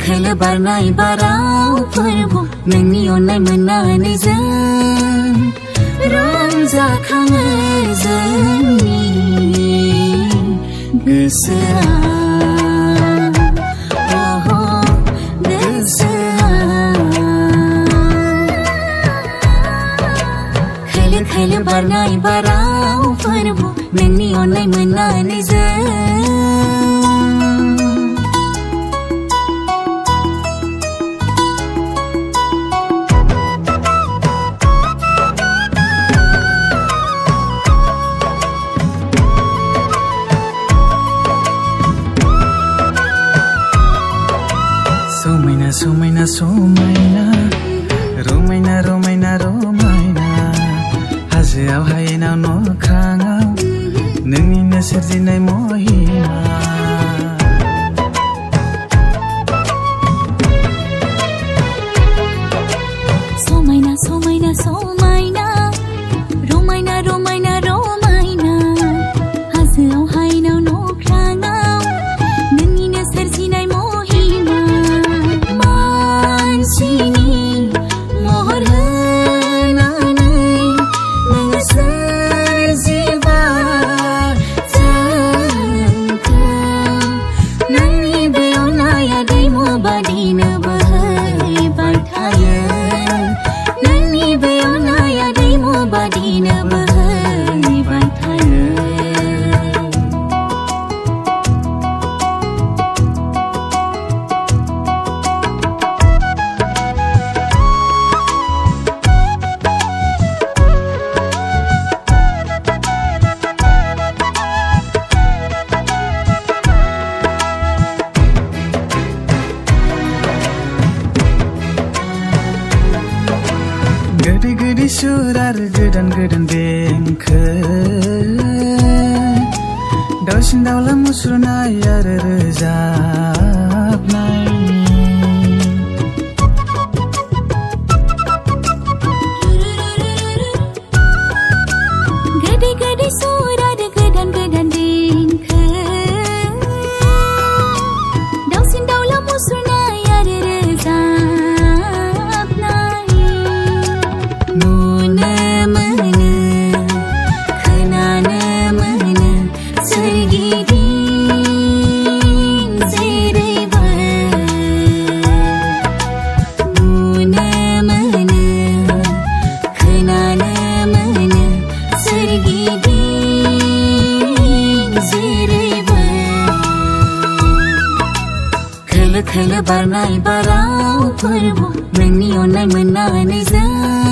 खोलो बारनाय बारावफोरबो नोंनि अननाय मोननानै जों रंजाखाङो जोंनि गोसोआ खोलो बारनाय बारावफोरबो नोंनि अननाय मोननानै जों समायना समायना रमायना रमायना रमायना हाजोआव हायेनाव न'ख्राङाव नोंनिनो सोरजिनाय महिमा समायना समायना समायना रमायना रमायना रमायना हाजोआव हायेनाव न'ख्राङाव नोंनिनो सोरजिनाय महिमा मानसिनि महर होनानै नोङो सोरजिबाय जोंखौ नोंनि बे अननाया दैमु बादिनो बोहैबाय थायो नोंनि बे अननाया दैमु बादिनो बोहैबाय थायो गोदै गोदै सुर आरो गोदान गोदान देंखो दाउसिन दाउला मुसुरनाय आरो रोजाबनाय गोदै गोदै सुर आरो गोदान गोदान देंखो दाउसिन दाउला मुसुरनाय आरो रोजाबनाय नुनो मोनो खोनानो मोनो सोरगिदिं जेरैबो नुनो मोनो खोनानो मोनो सोरगिदिं जेरैबो खोलो खोलो बारनाय बारावफोरबो नोंनि अननाय मोननानै जों